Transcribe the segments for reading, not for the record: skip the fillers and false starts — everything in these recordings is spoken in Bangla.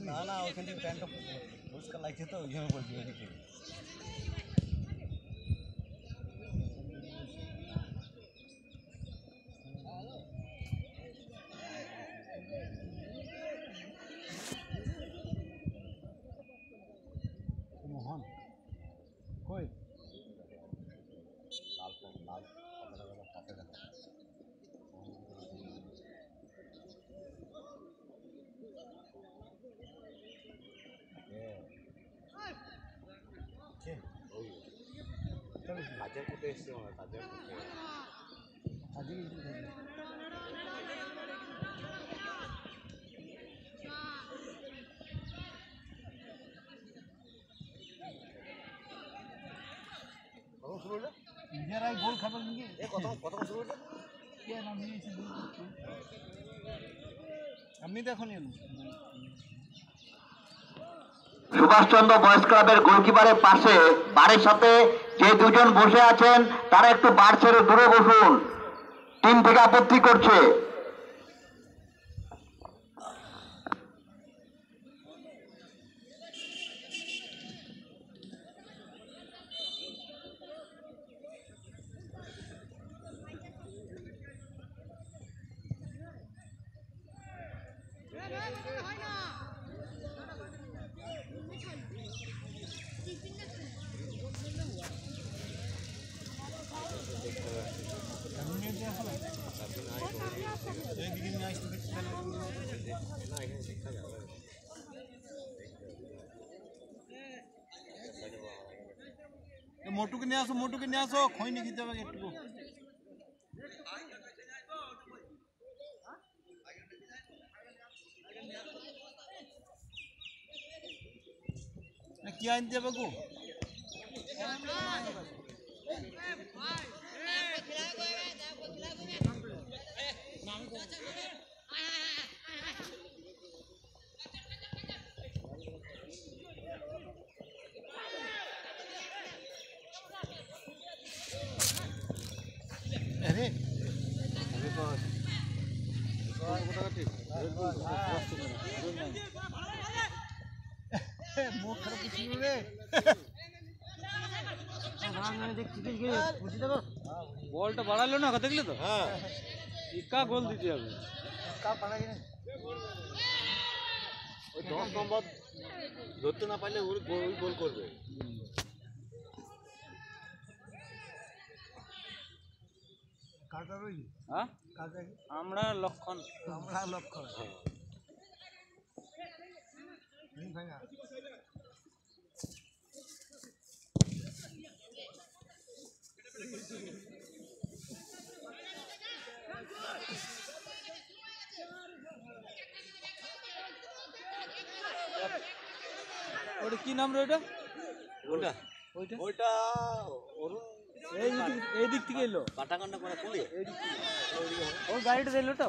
না না ওখান থেকে প্যান্টটা পরিষ্কার লাগছে তো ওই জন্য বলছি ওইদিকে মোহন কই লাল লাল পাশে দেখা কাজের কোথায় এসছে কাজের কখন শুরু হলো নিজেরাই গোল খাবে নাকি কত শুরু হলো আমি তো এখন সুভাষচন্দ্র বয়েজ ক্লাবের গোলকিপারের পাশে বাড়ির সাথে যে দুজন বসে আছেন তারা একটু বার ছেড়ে দূরে বসুন, টিম থেকে আপত্তি করছে। মোটুকে নিয়ে আসো খৈনি খেতে হবে একটু কি আনতে হবে গো अरे বলটা বাড়ালো না দেখলে তো হ্যাঁ ইকা গোল দিতে হবে ওই 10 নম্বর ধরতে না পারলে ওই গোল করবে আমরা লক্ষণ ওটা কি নাম রে ওটা ওটা ওইটা ওইটা এই দিক থেকে এলো কাটাকান্না করে কোন দিকে এই দিক থেকে ওই গাড়িটা এলো তো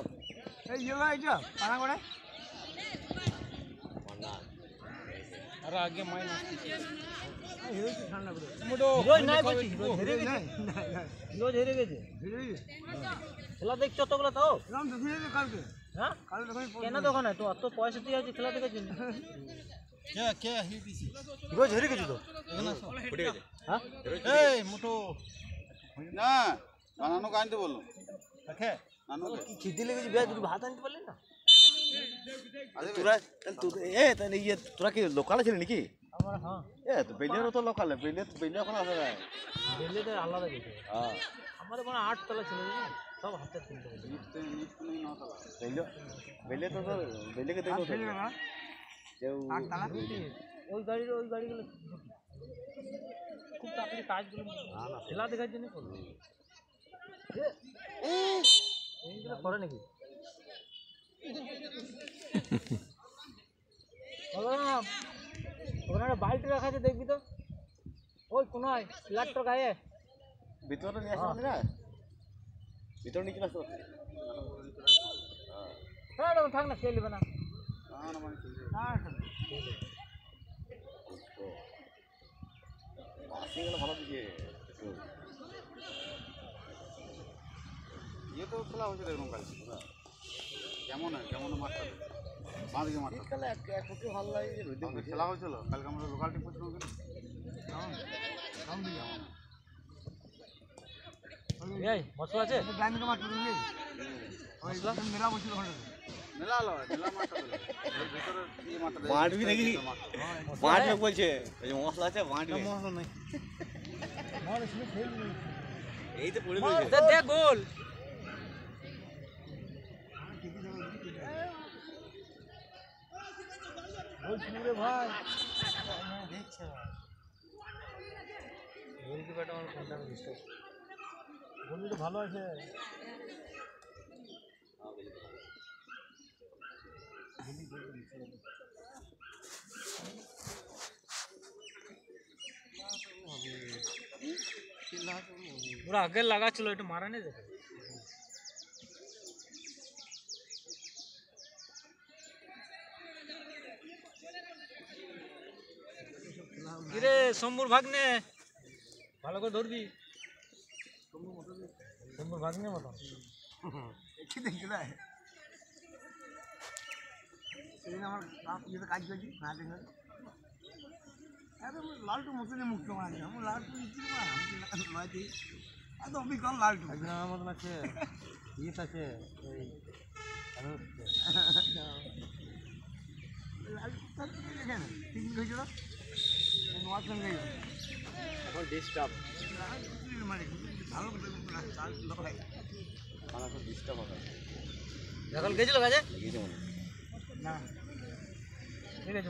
এই এলো এইটা পানা করে মানা আর আগে মাইন আসছে এই হইছে ঠান্ডা করে মোটো রোজ নাই বলছি রোজ হেরে গেছে রোজ হেরে গেছে খেলা দেখছ তোগুলো তো রাম দেখে কালকে হ্যাঁ কাল দেখে কেন দোকানে তো অত পয়সা দিয়ে আছে খেলা দেখার জন্য কে হিপিছি রোজ হেরে গেছে তো ফুটে গেছে হ্যাঁ এই মোটো না নানু কানতে বললো দেখে নানু কি খিদে লেগেছে বিয়া দুটো ভাত আনতে পারলেন না তোরা কি লোকাল ছিলি নাকি আমার হ্যাঁ তো বেলেরও তো লোকাল বেলে এখন আসে না বেলে তো আলাদা কিছু হ্যাঁ আমাদের কোনো 8 তলা ছিল না সব হাতে তুলতে বেলে তো বেলেকে দেখো না কেউ 8 তলা ওই গাড়িগুলো খুব তাড়াতাড়ি কাজগুলো খেলা দেখার জন্য করবে এইগুলো করে নাকি ওখানে বালতি রাখা আছে দেখবি তো ওই কোনায় ফ্ল্যাটটার গায়ে ভিতরে নিয়ে আসা না ভিতরে নিয়ে চলে আসো হ্যাঁ থাক না খেয়ে নেবে না ভালো দিকে কালকে তো খেলা হয়েছে দেখুন কালকে কেমন হয় কেমন মাঠটা বাঁদিকে মাঠটা ভালো লাগে খেলা হয়েছিল কালকে আমরা লোকাল টিম করছিলাম মশলা আছে মেলা হলো মেলা মাঠটা ভিতরে এই মাঠটা বাঁটবি নাকি? বাঁটবে বলছে ওই যে মশলা আছে বাঁটবে মশলা নেই এই তো পড়ে রয়েছে দেখ গোল ভাই দেখছে গোলকিপারটা আমার কোনটা ডিস্টার্ব গোলকি তো ভালো আছে ওরা আগে লাগাচ্ছিল একটু মারা নেই দেখো কিরে শম্ভুর ভাগ্নে ভালো করে ধরবি শম্ভুর ভাগ্নে মতন সেদিন আমার ইয়েতে কাজ করছি লালটু মতনে মুক্ত মারি আমার লালটু মাঝে এত অভিজ্ঞান লালটু একজন আমার মতন আছে ইয়েস আছে ওই ঠিক হয়েছিল নোয়ার সঙ্গে এখন ডিস্টার্ব মানে ভালো ডিস্টার্ব হবে এখন গেছিল কাজে গেছে মনে না ঠিক আছে